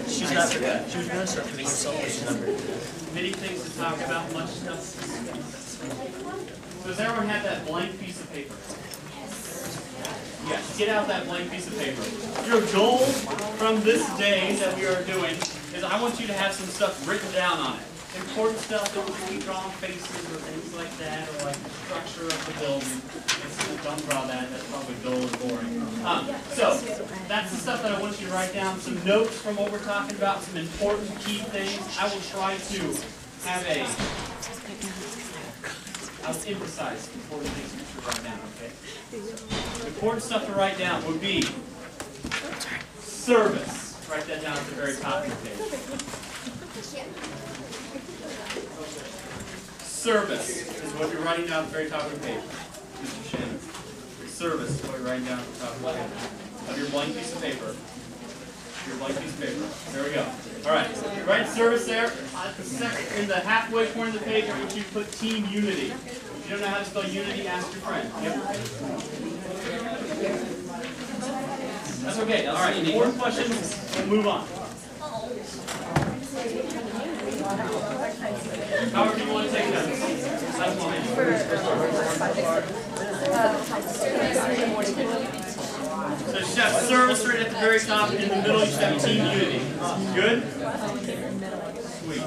She's not forgot. She was going to start putting herself as a number. Many things to talk about, much stuff. So does everyone have that blank piece of paper? Yes. Get out that blank piece of paper. Your goal from this day that we are doing is I want you to have some stuff written down on it. Important stuff, don't just keep drawing faces or things like that, or like the structure of the building. Don't draw that, that's probably dull and boring. So, that's the stuff that I want you to write down. Some notes from what we're talking about, some important key things. I will try to have I'll emphasize important things that you should write down, okay? Important stuff to write down would be service. Write that down at the very top of the page. Service is what you're writing down at the very top of the page. Mr. Shannon. Service is what you're writing down at the top of the page. Of your blank piece of paper. Your blank piece of paper. There we go. Alright. Write service there. In the halfway corner of the page, I want you to put team unity. If you don't know how to spell unity, ask your friend. Yep. That's okay. Alright. Important questions. We'll move on. However you want to take notes. That's fine. So you should have service right at the very top. In the middle, you should have team unity. Good? Sweet.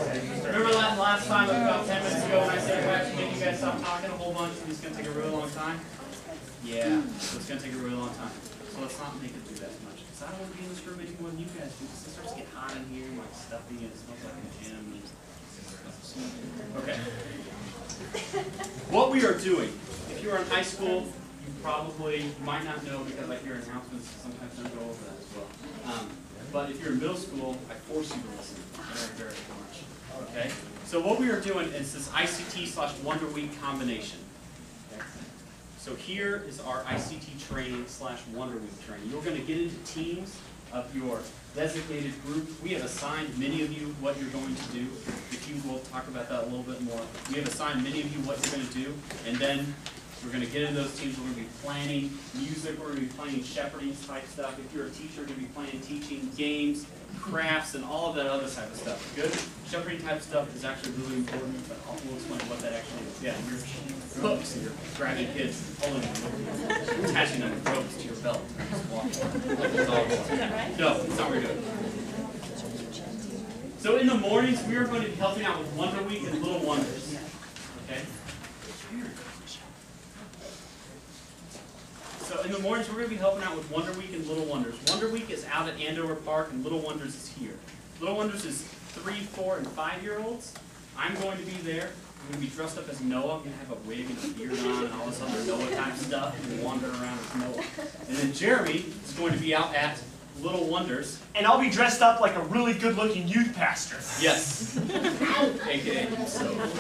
Remember that last time, about 10 minutes ago, when I said I actually make you guys stop talking a whole bunch and it's going to take a really long time? Yeah, so it's going to take a really long time. So let's not make it do that much. Because I don't want to be in this room any more than you guys do. Because it starts to get hot in here, like stuffy, and it smells like a gym. Okay. What we are doing, if you are in high school, you might not know because I hear announcements, sometimes don't go over that as well. But if you're in middle school, I force you to listen very, very much. Okay? So what we are doing is this ICT/Wonder Week combination. Okay? So here is our ICT training / Wonder Week training. You're going to get into teams of your designated group. We have assigned many of you what you're going to do. If you will talk about that a little bit more. We have assigned many of you what you're going to do, and then we're going to get into those teams. We're going to be planning music. We're going to be playing shepherding type stuff. If you're a teacher, you're going to be playing teaching games, crafts, and all of that other type of stuff. Good? Shepherding type stuff is actually really important, but we'll explain what that actually is. Yeah, you're hooks. You're grabbing kids, pulling them, attaching them with ropes to your belt. Just walking. No, that's not what we're doing. So in the mornings, we are going to be helping out with Wonder Week and Little Wonders. Okay? So in the mornings, we're going to be helping out with Wonder Week and Little Wonders. Wonder Week is out at Andover Park, and Little Wonders is here. Little Wonders is 3-, 4-, and 5-year-olds. I'm going to be there. I'm going to be dressed up as Noah. I'm going to have a wig and a beard on and all this other Noah type stuff and wander around as Noah. And then Jeremy is going to be out at Little Wonders. And I'll be dressed up like a really good-looking youth pastor. Yes. AKA. So. He's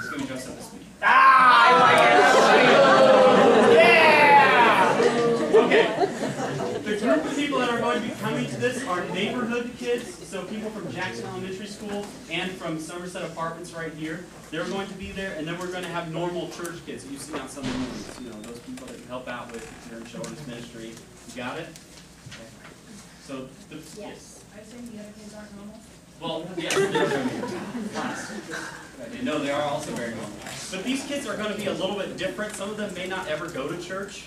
going to be dressed up this week. Ah, I like it. Yeah! Okay. The group of people that are going to be coming to this are neighborhood kids, so people from Jackson Elementary School and from Somerset Apartments right here. They're going to be there, and then we're going to have normal church kids that you see on Sunday mornings. You know, those people that you help out with if you're in children's ministry. You got it? Okay. So, yes. Are you saying the other kids aren't normal? Well, yes, they're going to be class. No, they are also very normal. But these kids are going to be a little bit different. Some of them may not ever go to church,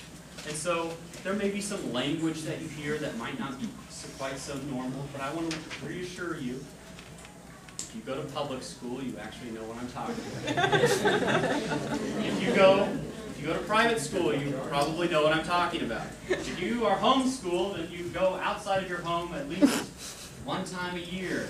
and so there may be some language that you hear that might not be quite so normal, but I want to reassure you, if you go to public school, you actually know what I'm talking about. If you go to private school, you probably know what I'm talking about. If you are homeschooled and you go outside of your home at least one time a year,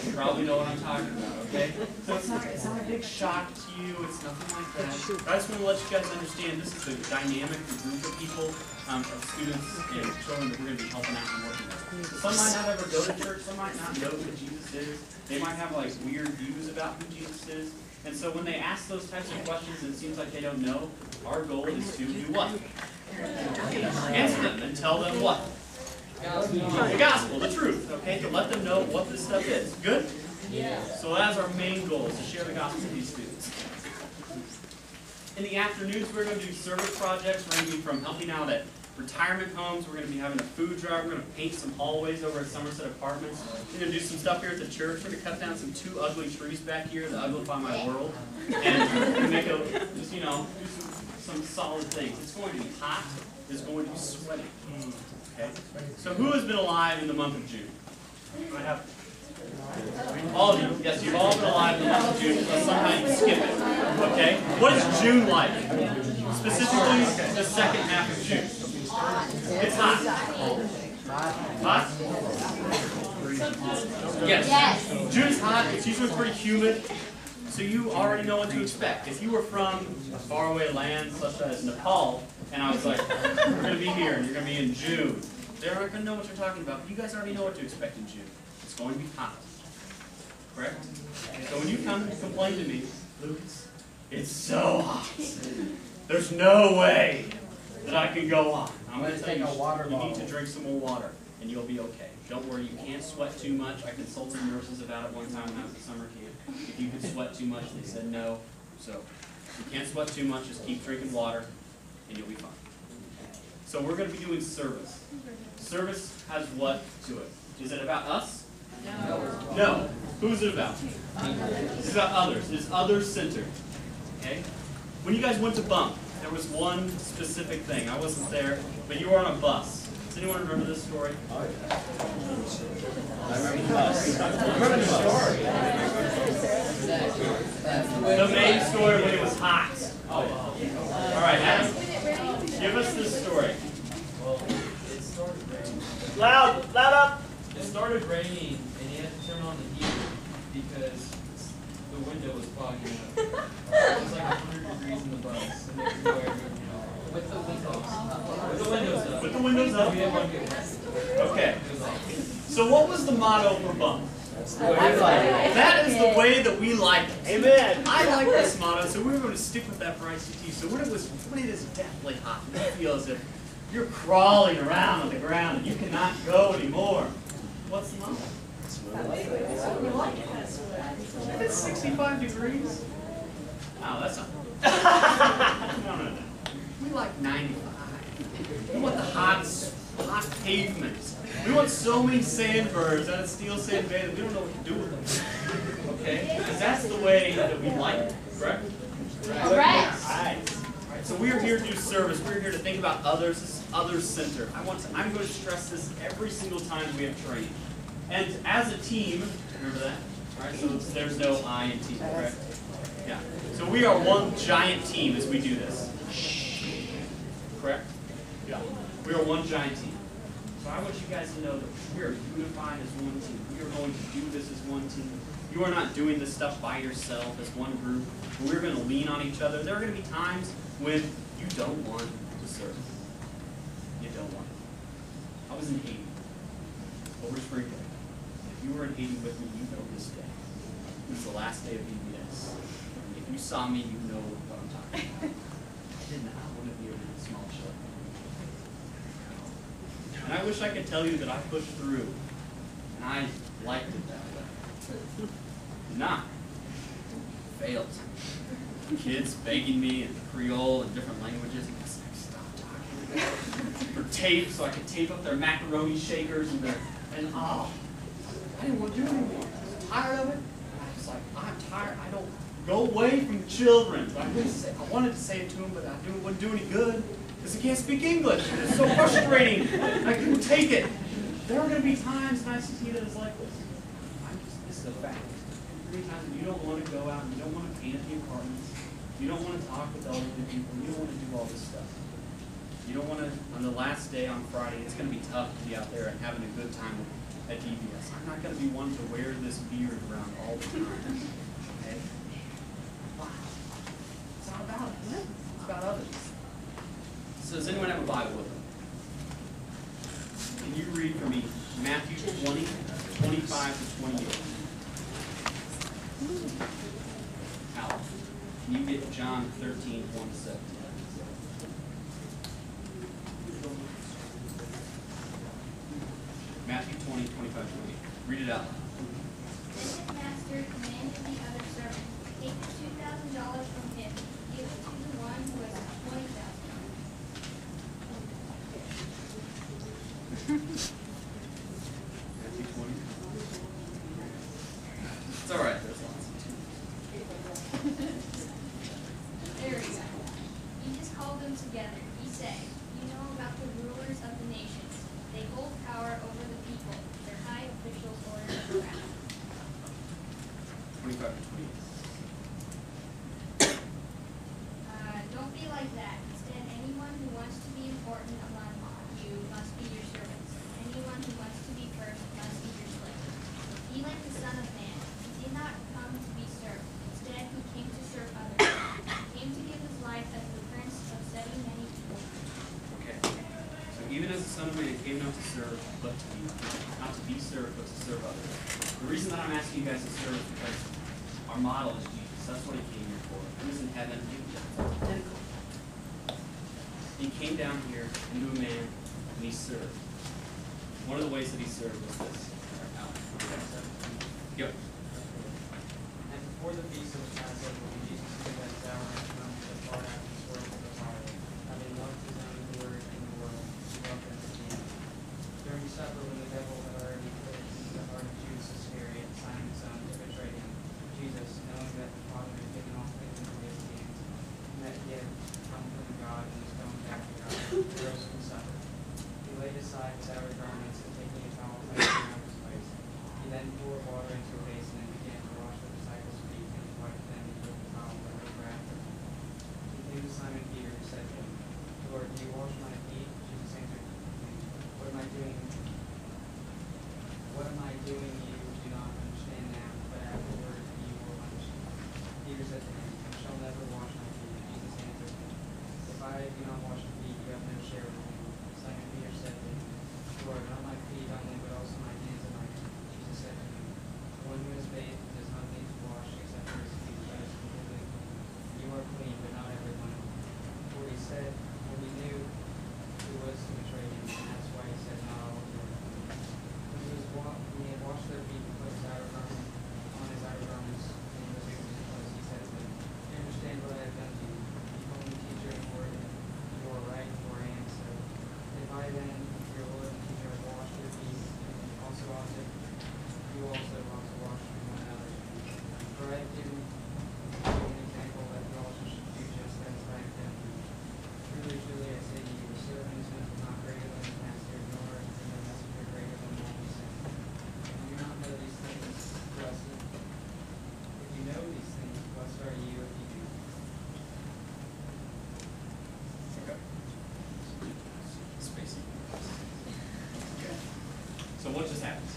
you probably know what I'm talking about, okay? So it's not a big shock to you, it's nothing like that. But I just want to let you guys understand this is the dynamic group of people, of students and children that we're going to be helping out and working with. So some might not ever go to church, some might not know who Jesus is. They might have like weird views about who Jesus is. And so when they ask those types of questions and it seems like they don't know, our goal is to do what? Answer them and tell them what? The gospel, the truth, okay? To let them know what this stuff is. Good? Yeah. So that's our main goal, is to share the gospel with these students. In the afternoons, we're going to do service projects. We're going to be from helping out at retirement homes. We're going to be having a food drive. We're going to paint some hallways over at Somerset Apartments. We're going to do some stuff here at the church. We're going to cut down some 2 ugly trees back here that uglify my world. And we're going to make just, do some solid things. It's going to be hot. It's going to be sweaty. Okay? So who has been alive in the month of June? I have. All of you. Yes, you've all been alive in the month of June. So somehow you skip it. Okay? What is June like? Specifically, the second half of June. It's hot. Hot? Yes. June's hot. It's usually pretty humid. So you already know what to expect. If you were from a faraway land such as Nepal, and I was like, we're going to be here, and you're going to be in June, they're not going to know what you're talking about. But you guys already know what to expect in June. It's going to be hot. Correct? So when you come and complain to me, Lucas, it's so hot. There's no way that I can go on. I'm going to tell you, you need to drink some more water, and you'll be okay. Don't worry, you can't sweat too much. I consulted nurses about it one time when I was at summer camp. If you could sweat too much, they said no. So if you can't sweat too much, just keep drinking water, and you'll be fine. So we're going to be doing service. Service has what to it? Is it about us? No. Who's it about? It's about others. It's others-centered. Okay? When you guys went to bunk, there was one specific thing. I wasn't there, but you were on a bus. Does anyone remember this story? I remember the bus. I remember the story. The main story when it was hot. All right, Adam, give us this story. Well, it started raining. Loud up. It started raining, and you had to turn on the heater because the window was fogging up. It was like 100 degrees in the bus, and there's no air moving out. With the windows up. With the windows up. With the windows up? We didn't want to get wet. Okay. It was like, So what was the motto for bunk? That is the way that we like it. Amen. I like this motto, so we're going to stick with that for ICT. So when it is deathly hot, you feel as if you're crawling around on the ground and you cannot go anymore. What's the motto? If it's 65 degrees? Oh, that's not. No. We like 95. We want the hot pavements. We want so many sandbirds out of Steel Sand Bay that we don't know what to do with them. Okay? Because that's the way that we like it, correct? Correct. Alright. So we are here to do service. We're here to think about others. This is others-centered. I'm going to stress this every single time we have training. And as a team, remember that? Alright, so there's no I in team, correct? Yeah. So we are one giant team as we do this. Correct? Yeah. We are one giant team. So I want you guys to know that we are unified as one team. We are going to do this as one team. You are not doing this stuff by yourself as one group. We're going to lean on each other. There are going to be times when you don't want to serve. You don't want it. I was in Haiti over spring break. If you were in Haiti with me, you know this day. It was the last day of VBS. If you saw me, you know what I'm talking about. I did not want to be a small show. And I wish I could tell you that I pushed through, and I liked it that way. Did not. Failed. Kids begging me in Creole and different languages. I was like, stop talking. For tape, so I could tape up their macaroni shakers and I didn't want to do it anymore. I was tired of it. I was like, I'm tired. I don't go away from the children. I wanted to say it to them, but it wouldn't do any good. Because he can't speak English. It's so frustrating. I couldn't take it. There are going to be times in ICT that is like this. This is a fact. There are going to be times that you don't want to go out and you don't want to paint at the apartments. You don't want to talk with elderly people. You don't want to do all this stuff. You don't want to, on the last day on Friday, it's going to be tough to be out there and having a good time at DBS. I'm not going to be one to wear this beard around all the time. Okay? It's not about us. It's about others. So does anyone have a Bible with them? Can you read for me Matthew 20, 25 to 28? Al, can you get John 13, 1 to 7? Matthew 20, 25 to 28. Read it out. His master commanded the other servant, take the $2,000 from him, give it to the one Matthew 20. It's all right. There's lots. There we go. He just called them together. He said, "You know about the rulers of the nations. They hold power over the people. Their high officials order the ground." 25 to 28. Don't be like that. Instead, anyone who wants to be important among you must be your servants. Anyone who wants to be first must be your slave. Be like the Son of Man. He did not come to be served. Instead, he came to serve others. He came to give his life as the prince of setting many people free. Okay. So even as the Son of Man came not to serve, but to be, not to be served, but to serve others. The reason that I'm asking you guys to serve is because our model is Jesus. That's what he came here for. He was in heaven. Identical. He came down here into a man, and he served. One of the ways that he served was this. Yep. And before the feast of the Passover, when Jesus knew that his hour had come to depart out of this world to the Father, having loved his own who were in the world, he loved them to the end. During supper, when the devil had already put into the heart of Judas Iscariot, Simon's son, to betray him, Jesus, knowing that the Father had given all things into his hands, and that he had come from God and was going back to God, rose from supper. He laid aside his outer garments, and taking a towel, tied it around his waist. He then poured water into a basin and began to wash the disciples' feet, and wiped them with the towel that was wrapped around him. He came to Simon Peter and said to him, "Lord, do you wash my feet?" Jesus answered him, "What am I doing? What am I doing you do not understand now, but afterward you will understand." Peter said to him, "You shall never wash my feet." Jesus answered him, "If I do not wash your feet, you have no share with me." Simon Peter said to him, "Lord, not my feet only, but also my hands and my feet." Jesus said to him, "The one who is bathed does not need to wash except for his feet, but is completely clean. You are clean, but not everyone." For he said, when he knew who was to betray him, and that's why he said, "Not all of you are clean." When he had washed their feet and put his outer garment on his outer garments, and he was able to close, he said to them, "Do you understand what I have done to you? You call me teacher and Lord, and you are right, for I am so. If I then, your Lord and teacher, have washed your feet, also ought to, you also ought to wash one another's feet. For I have given you an example that you also should do just as I have done to you. Truly, truly, I say to you, the servant is not greater than his master, nor is the messenger greater than the one he sent. Do you not know these things? Blessed. If you know these things, blessed are you if you do." Okay. Spacey. Okay. So what just happened?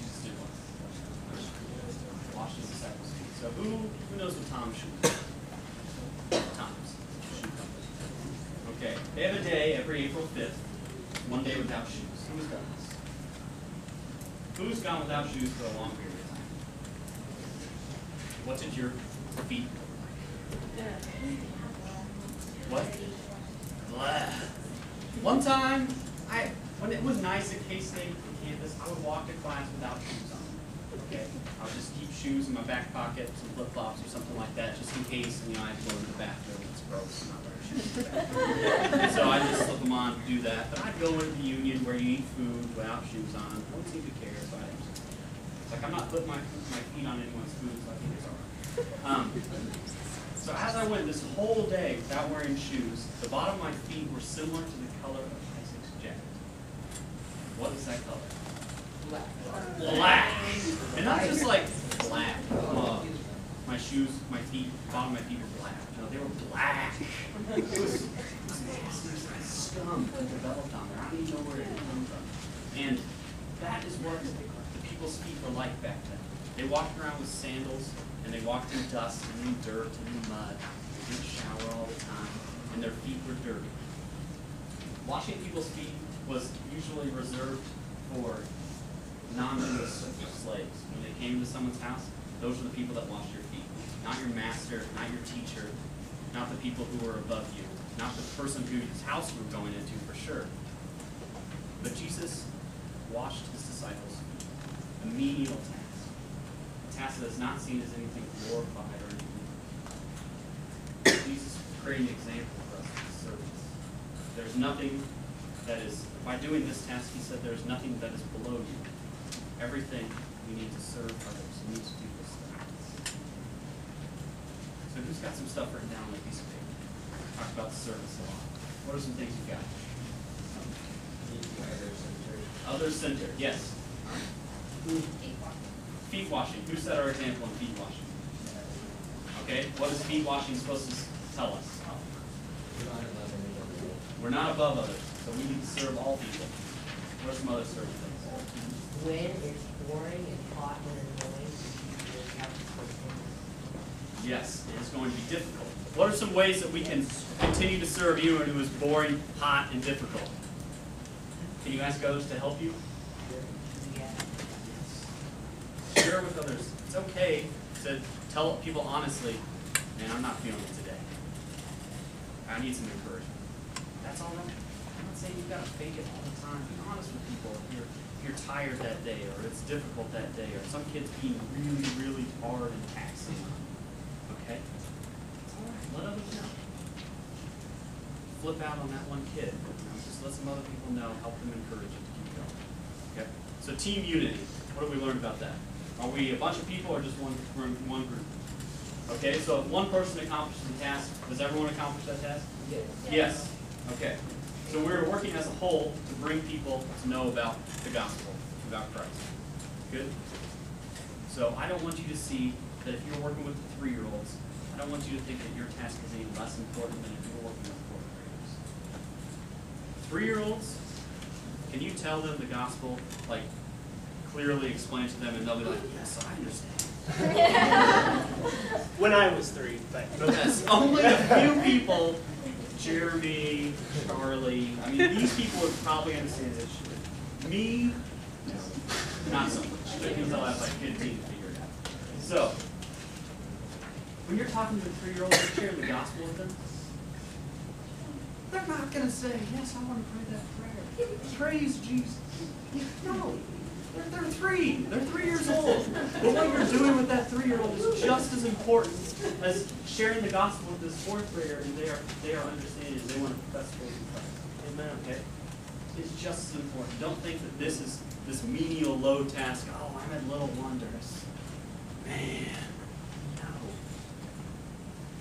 Jesus did what? Washed his disciples' feet. So who knows what Tom's shoes are? Tom's shoe company. Okay. They have a day every April 5th, one day without shoes. Who's done this? Who's gone without shoes for a long period of time? What did your feet look like? What? Blah. One time, when it was nice at K-State on campus, I would walk to class without shoes on. Okay, I'll just keep shoes in my back pocket, some flip-flops or something like that, just in case, I have to go into the bathroom. It's gross, I'm not wearing shoes in the bathroom. So I just slip them on to do that. But I'd go into the Union where you eat food without shoes on. No one seemed to care, so it's like I'm not putting my feet on anyone's food, so I think it's all right. So as I went this whole day without wearing shoes, the bottom of my feet were similar to the color of Isaac's jacket. What is that color? Black. And not just like black. My shoes, my feet, the bottom of my feet were black. No, they were black. It was nasty. It was like scum that developed on there. I don't even know where it came from. And that is what the people's feet were like back then. They walked around with sandals, and they walked in dust and in dirt and in mud. They didn't shower all the time, and their feet were dirty. Washing people's feet was usually reserved for non-Jewish slaves. When they came to someone's house, those were the people that washed your feet. Not your master, not your teacher, not the people who were above you, not the person whose house you were going into for sure. But Jesus washed his disciples' feet. A menial task. A task that is not seen as anything glorified or anything. Jesus created an example for us as servants. There's nothing that is, by doing this task, he said there's nothing that is below you. Everything you need to serve others. You need to do this stuff. So who's got some stuff written down on a piece of paper? Talk about the service a lot. What are some things you've got? Other-centered, yes. Feet washing. Who set our example in feet washing? Okay, what is feet washing supposed to tell us? We're not above others, so we need to serve all people. What are some other service things? When it's boring and hot and annoying, you have to put things. Yes, it's going to be difficult. What are some ways that we can continue to serve you when it was boring, hot, and difficult? Can you ask others to help you? Yeah. Share with others. It's okay to tell people honestly, man, I'm not feeling it today. I need some encouragement. That's all right. I'm not saying you've got to fake it all the time. Be honest with people if you're tired that day, or it's difficult that day, or some kids being really, really hard and taxing. Okay? It's all right. Let others know. Flip out on that one kid. Just let some other people know. Help them encourage them to keep going. Okay? So team unity. What have we learned about that? Are we a bunch of people or just one group? Okay, so if one person accomplishes the task, does everyone accomplish that task? Yes. Yes. Okay. So we're working as a whole to bring people to know about the gospel, about Christ. Good? So I don't want you to see that if you're working with 3-year-olds, I don't want you to think that your task is any less important than if you're working with 4th graders. 3-year-olds, can you tell them the gospel, like clearly explain to them, and they'll be like, yes, I understand. When I was 3, but Yes, only a few people, Jeremy, Charlie, I mean, these people would probably understand this shit. Me, no, not so much. Until I was like 15 to figure it out. So, when you're talking to a 3-year-old, you're sharing the gospel with them, they're not going to say, yes, I want to pray that prayer. Praise Jesus. No. They're 3. They're 3 years old. But what you're doing with that 3-year-old is just as important as sharing the gospel with this 4th grader, and they are understanding. They want to profess faith in Christ. Amen. Okay. It's just as important. Don't think that this is this menial, low task. Oh, I'm at little wonders. Man, no.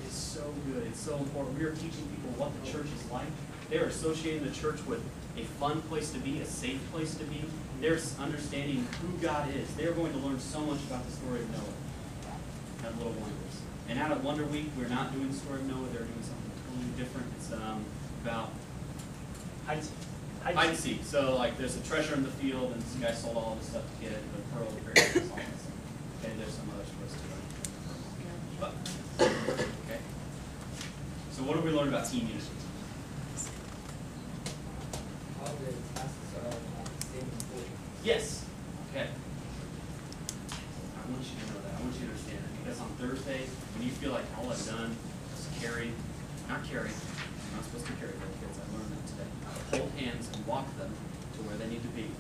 It's so good. It's so important. We are teaching people what the church is like. They're associating the church with a fun place to be, a safe place to be. They're understanding who God is. They're going to learn so much about the story of Noah at Little Wonders. And out of Wonder Week, we're not doing the story of Noah. They're doing something totally different. It's about hide and seek. So, like, there's a treasure in the field, and this guy sold all this stuff to get it, the pearl, the great, all that stuff. Okay, there's some other stories to learn. But, okay. So, what do we learn about team unity? All the tasks are same important. Yes. Okay. I want you to know that. I want you to understand that. Because on Thursday, when you feel like all I've done is not carry, I'm not supposed to carry little kids. I learned that today. Hold hands and walk them to where they need to be.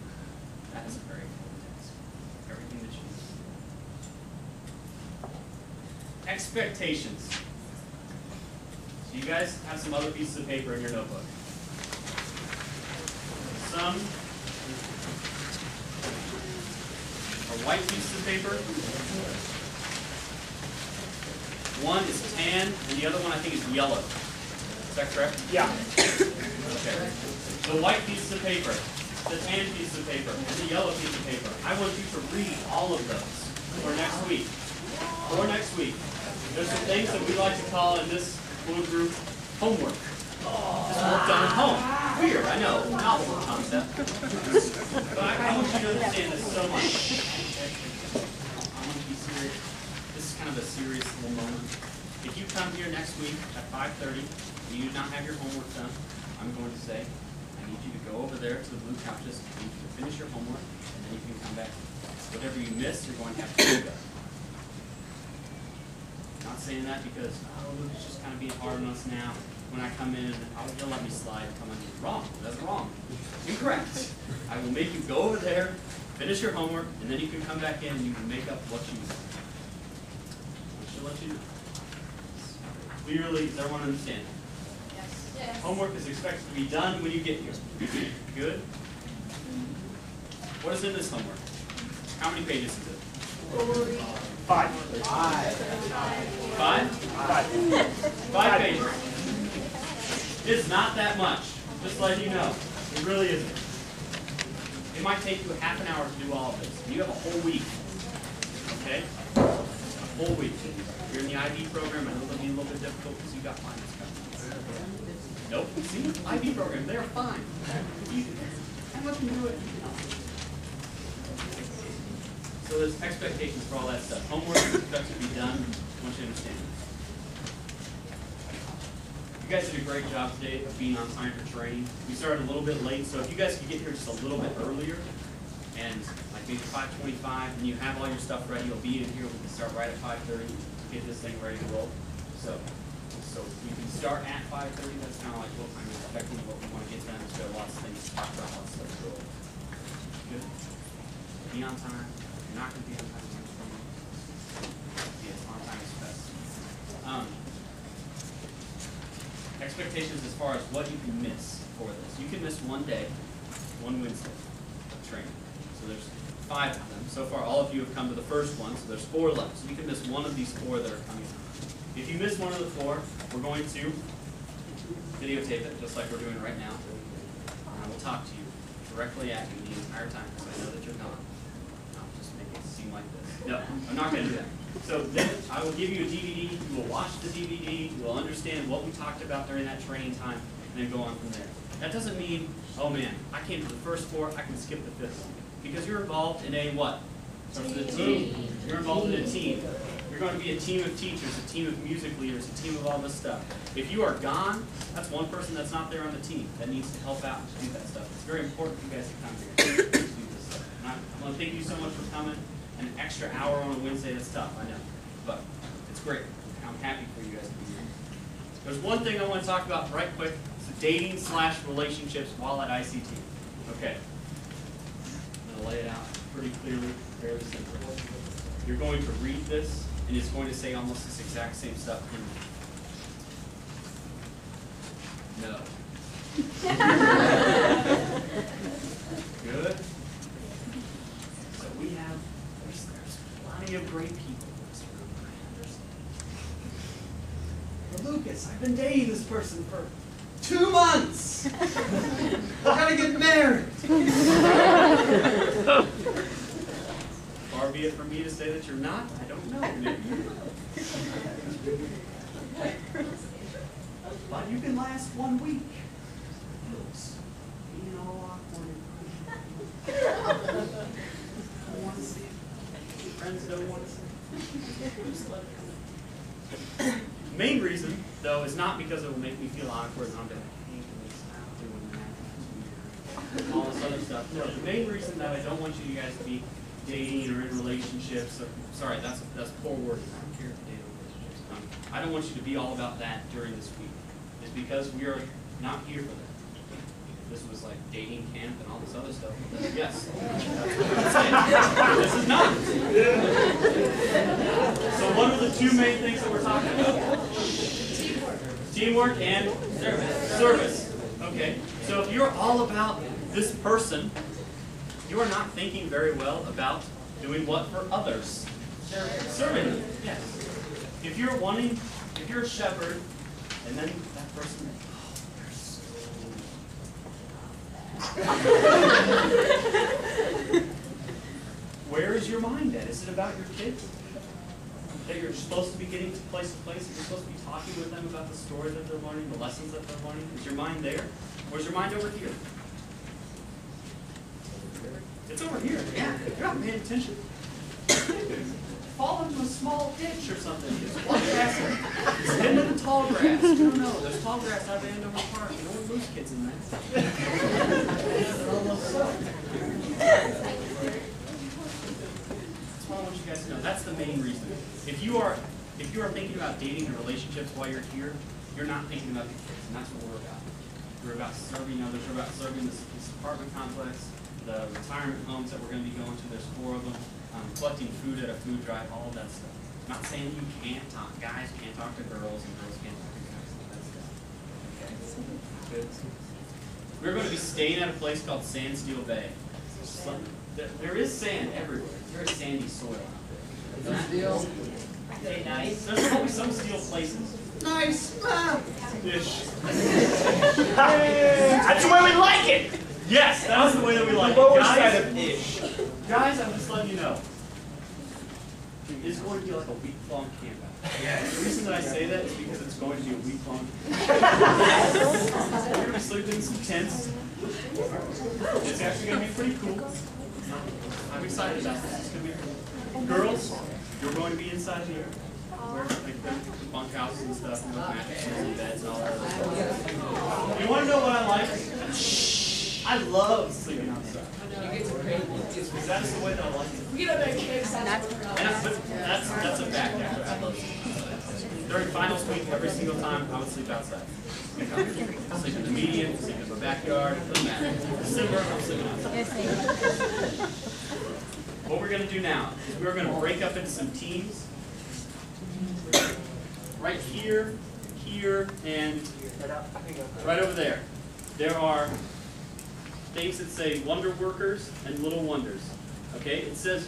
That is a very important task. Everything that you need. Expectations. So you guys have some other pieces of paper in your notebook. Some are white pieces of paper. One is tan, and the other one I think is yellow. Is that correct? yeah. Okay. The white pieces of paper, the tan piece of paper, and the yellow piece of paper. I want you to read all of those for next week. There's some things that we like to call in this little group homework. Just work done at home. Weird, I know. Novel concept. But I want you to understand this so much. I want to be serious. This is kind of a serious little moment. If you come here next week at 5:30 and you do not have your homework done, I'm going to say, I need you to go over there to the blue couches. I need you to finish your homework, and then you can come back. Whatever you miss, you're going to have to do that. I'm not saying that because, oh, Luke is just kind of being hard on us now. When I come in, he'll let me slide. Come on, wrong. That's wrong. Incorrect. I will make you go over there, finish your homework, and then you can come back in and you can make up what you missed. I should let you know. Clearly, does everyone understand? Yes. Yes. Homework is expected to be done when you get here. Good? What is in this homework? How many pages is it? 5. 5? 5 pages. It's not that much. Just letting you know. It really isn't. It might take you half an hour to do all of this. You have a whole week. Okay? A whole week. If you're in the IB program, I know it'll be a little bit difficult because you got finals coming. Nope. See? IB program, they're fine. How much can do it? So there's expectations for all that stuff. Homework is expected to be done once you understand it. You guys did a great job today of being on time for training. We started a little bit late, so if you guys could get here just a little bit earlier, and like maybe 5:25, and you have all your stuff ready, you'll be in here. We can start right at 5:30 to get this thing ready to roll. So we can start at 5:30. That's kind of like what I'm expecting, what we want to get done. There's got lots of things to talk about, lots of stuff to roll. Good. Be on time. If you're not going to be on time, you're going to be on time is best. Expectations as far as what you can miss for this. You can miss one day, one Wednesday of training. So there's 5 of them. So far, all of you have come to the first one, so there's 4 left. So you can miss one of these 4 that are coming up. If you miss one of the 4, we're going to videotape it, just like we're doing right now. And I will talk to you directly at you the entire time, because I know that you're gone. I'll just make it seem like this. No, I'm not going to do that. So then I will give you a DVD, you will watch the DVD, you will understand what we talked about during that training time, and then go on from there. That doesn't mean, oh man, I came to the first 4, I can skip the 5th one. Because you're involved in a what? Starts with a team. You're involved in a team. You're going to be a team of teachers, a team of music leaders, a team of all this stuff. If you are gone, that's one person that's not there on the team that needs to help out to do that stuff. It's very important for you guys to come here to do this stuff. And I want to thank you so much for coming. An extra hour on a Wednesday, that's tough, I know. But it's great. I'm happy for you guys to be here. There's one thing I want to talk about right quick. It's dating/relationships while at ICT. Okay. I'm going to lay it out pretty clearly, fairly simple. You're going to read this, and it's going to say almost this exact same stuff in no. Good. So we have, there's plenty of great people in this room. But Lucas, I've been dating this person for 2 months. We're gonna get married. Far be it from me to say that you're not. I don't know. Maybe you will. But you can last 1 week. Looks being all awkward. I don't want to see it. Friends don't want to see it. Just let it go. The main reason, though, is not because it will make me feel awkward and I'm going to hate stop doing that. All this other stuff. No, the main reason that I don't want you guys to be dating or in relationships, or, sorry, that's poor wording. I don't care if you date or relationships. I don't want you to be all about that during this week. It's because we are not here for that. This was like dating camp and all this other stuff. Yes. This is not. So what are the 2 main things that we're talking about? Teamwork and service. Okay. So if you're all about this person, you are not thinking very well about doing what for others? Serving them. Yes. If you're a shepherd, and then that person, where is your mind at? Is it about your kids? That you're supposed to be getting to place, and you're supposed to be talking with them about the story that they're learning, the lessons that they're learning? Is your mind there? Or is your mind over here? It's over here. Yeah, you're not paying attention. Fall into a small ditch or something. Just walk past it. It's into the tall grass. No, there's tall grass out of Andover Park. You don't want to lose kids in that. That's what I want you guys to know. That's the main reason. If you are thinking about dating and relationships while you're here, you're not thinking about your kids, and that's what we're about. We're about serving others. We're about serving this apartment complex, the retirement homes that we're going to be going to. There's 4 of them. Collecting food at a food drive, all of that stuff. I'm not saying you can't talk, guys can't talk to girls and girls can't talk to guys, all that stuff. Okay? Good. We're going to be staying at a place called Sandsteel Bay. There is sand everywhere. There is sandy soil out there. Steel. Say nice. There's probably some steel places. Nice. Ish. That's the way we like it. Yes, that is the way that we like it. Lower Guys, side of ish. guys, I'm just letting you know. It's going to be like a week-long camp out. The reason that I say that is because it's going to be a week-long camp. We're going to be sleeping in some tents. It's actually going to be pretty cool. I'm excited about this. It's going to be cool. Girls, you're going to be inside here. Where like the bunk houses and stuff, and the mattresses and beds and all that other stuff. You want to know what I like? I love sleeping outside. Because that's the way that I like it. We get a big kids. And that's a fact. I love sleeping outside. During finals week, every single time, I would sleep outside. Sleep in the median, sleep in the backyard, it doesn't matter. December, I'm sleeping outside. What we're going to do now is we're going to break up into some teams. Right here, here, and right over there. There are things that say Wonder Workers and Little Wonders. Okay? It says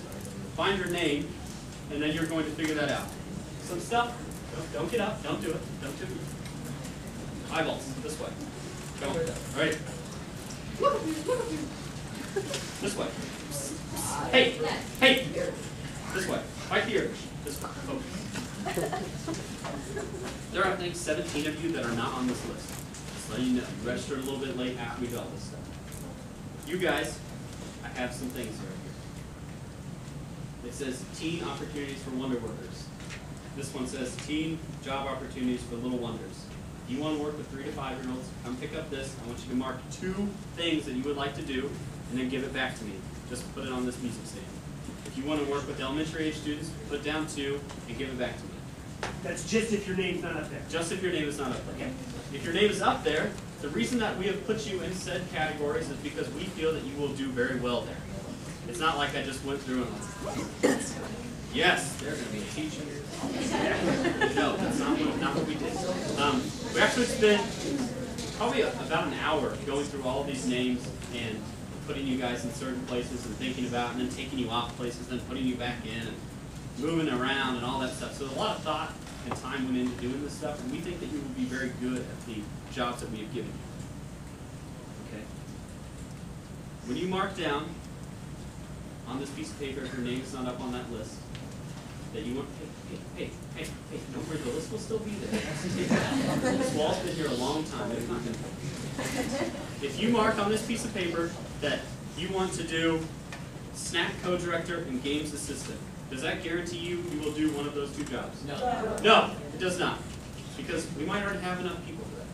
find your name, and then you're going to figure that out. Some stuff, don't get up, don't do it, don't do it. Eyeballs, this way. Go. All right. This way. Hey, hey, this way. Right here. This way. Focus. There are, I think, 17 of you that are not on this list. Just letting you know. You registered a little bit late after we did all this stuff. You guys, I have some things here. It says Teen Opportunities for Wonder Workers. This one says Teen Job Opportunities for Little Wonders. If you want to work with 3 to 5-year-olds, come pick up this. I want you to mark 2 things that you would like to do, and then give it back to me. Just put it on this music stand. If you want to work with elementary age students, put down 2 and give it back to me. That's just if your name's not up there. Just if your name is not up there. If your name is up there, the reason that we have put you in said categories is because we feel that you will do very well there. It's not like I just went through and yes, they're going to be a teacher. No, that's not what we did. We actually spent probably about an hour going through all of these names and putting you guys in certain places and thinking about, and then taking you off places, then putting you back in, and moving around and all that stuff. So a lot of thought and time went into doing this stuff, and we think that you will be very good at the jobs that we have given you. Okay? When you mark down on this piece of paper, if your name is not up on that list, that you want, hey, don't worry, the list will still be there. This wall's been here a long time. It's not going to. If you mark on this piece of paper that you want to do snack co-director and games assistant, does that guarantee you will do one of those 2 jobs? No. No, it does not. Because we might already have enough people for that.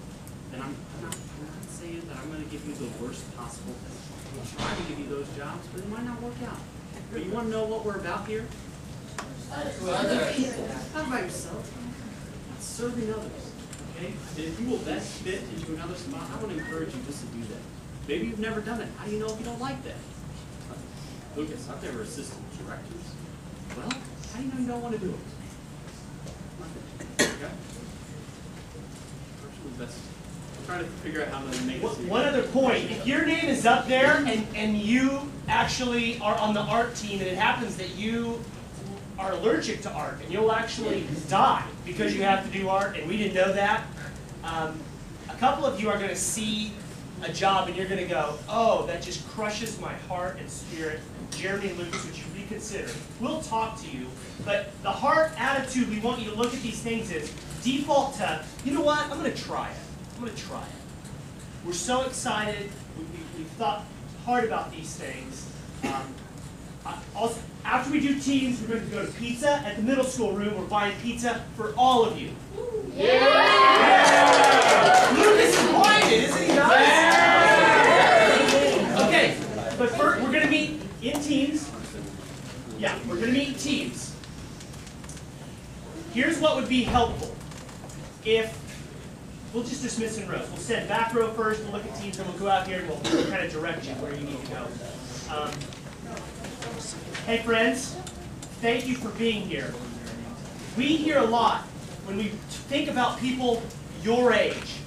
And I'm not saying that I'm going to give you the worst possible thing. We'll try to give you those jobs, but it might not work out. But you want to know what we're about here? Not by yourself. Not serving others. Okay? And if you will best fit into another spot, I want to encourage you just to do that. Maybe you've never done it. How do you know if you don't like that? Lucas, I've never assisted directors. Well, how do you know you don't want to do it? Okay? I'm trying to figure out how to make this. One other point, if your name is up there and you actually are on the art team and it happens that you are allergic to art and you'll actually die because you have to do art and we didn't know that, a couple of you are going to see a job and you're going to go, oh, that just crushes my heart and spirit. Jeremy and Lucas, would you reconsider? We'll talk to you, but the heart attitude we want you to look at these things is default to, you know what, I'm going to try it. I'm going to try it. We're so excited. We've thought hard about these things. Also, after we do teams, we're going to go to pizza at the middle school room. We're buying pizza for all of you. Yeah! Lucas is blinded, isn't he? Okay, but first we're going to meet in teams. Yeah, we're going to meet in teams. Here's what would be helpful. If we'll just dismiss in rows. We'll send back row first, we'll look at teams, and we'll go out here and we'll kind of direct you where you need to go. Hey friends, thank you for being here. We hear a lot when we think about people your age.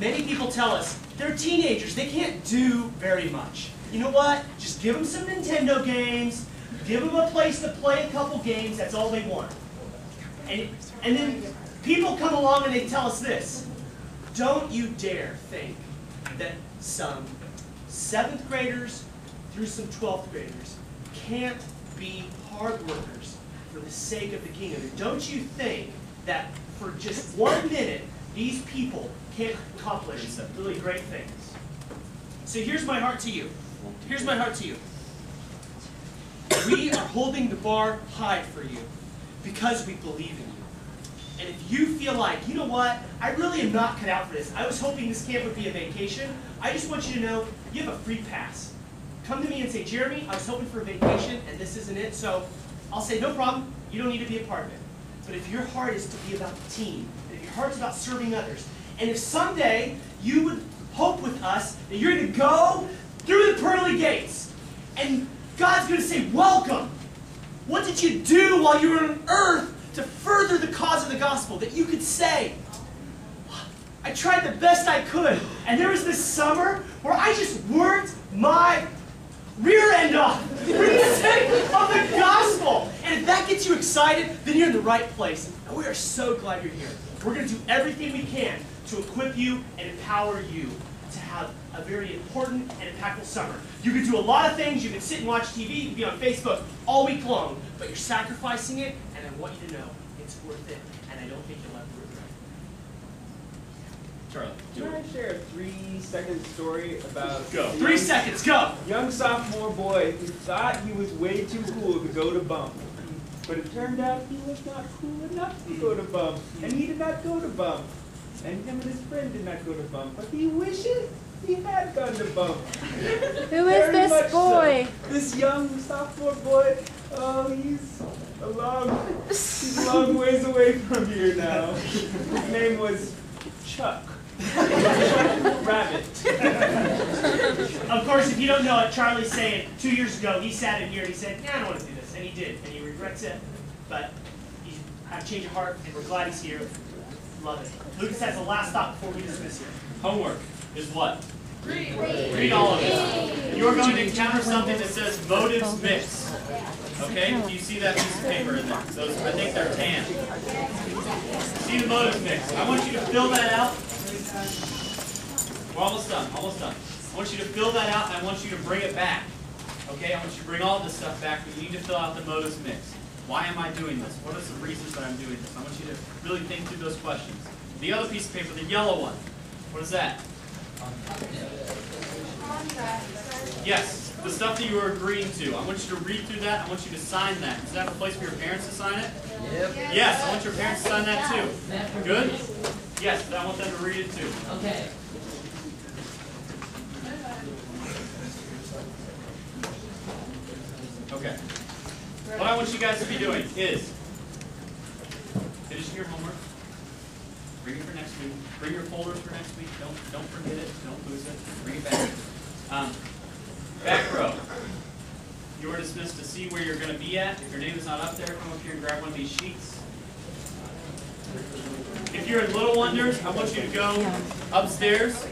Many people tell us they're teenagers, they can't do very much. You know what? Just give them some Nintendo games, give them a place to play a couple games, that's all they want. And then people come along and they tell us this. Don't you dare think that some 7th graders through some 12th graders can't be hard workers for the sake of the kingdom. And don't you think that for just 1 minute, these people can't accomplish some really great things. So here's my heart to you. Here's my heart to you. We are holding the bar high for you because we believe in you. And if you feel like, you know what, I really am not cut out for this. I was hoping this camp would be a vacation. I just want you to know you have a free pass. Come to me and say, Jeremy, I was hoping for a vacation and this isn't it. So I'll say, no problem. You don't need to be a part of it. But if your heart is to be about the team, if your heart's about serving others, and if someday you would hope with us that you're going to go through the pearly gates, and God's going to say, welcome. What did you do while you were on earth to further the cause of the gospel? That you could say, I tried the best I could, and there was this summer where I just worked my rear end off for the sake of the gospel. And if that gets you excited, then you're in the right place. And we are so glad you're here. We're going to do everything we can to equip you and empower you to have a very important and impactful summer. You can do a lot of things. You can sit and watch TV. You can be on Facebook all week long. But you're sacrificing it, and I want you to know it's worth it. And I don't think you'll ever regret it. Charlie. Can I share a 3-second story about Go. 3 seconds, go! young sophomore boy who thought he was way too cool to go to bump. But it turned out he was not cool enough to go to bump. And he did not go to bump. And him and his friend did not go to bump. But he wishes he had gone to bump. Who is this boy? So. This young sophomore boy, oh, he's a long ways away from here now. His name was Chuck. Rabbit. Of course, if you don't know it, Charlie's saying 2 years ago, he sat in here and he said, yeah, I don't want to do this. And he did, and he regrets it. But he's had a change of heart, and we're glad he's here. Love it. Lucas has the last thought before we dismiss here. Homework is what? Read all of it. You are going to encounter something that says motives mix. Okay? Do you see that piece of paper in there? So I think they're tan. See the motives mix. I want you to fill that out. We're almost done. Almost done. I want you to fill that out, and I want you to bring it back. Okay? I want you to bring all this stuff back, but you need to fill out the motives mix. Why am I doing this? What are the reasons that I'm doing this? I want you to really think through those questions. The other piece of paper, the yellow one, what is that? Yes, the stuff that you are agreeing to. I want you to read through that. I want you to sign that. Does that have a place for your parents to sign it? Yep. Yes, I want your parents to sign that too. Good? Yes, I want them to read it too. Okay. Okay. What I want you guys to be doing is finishing your homework. Bring it for next week. Bring your folders for next week. Don't forget it. Don't lose it. Bring it back. Back row. You are dismissed to see where you're going to be at. If your name is not up there, come up here and grab one of these sheets. If you're in Little Wonders, I want you to go upstairs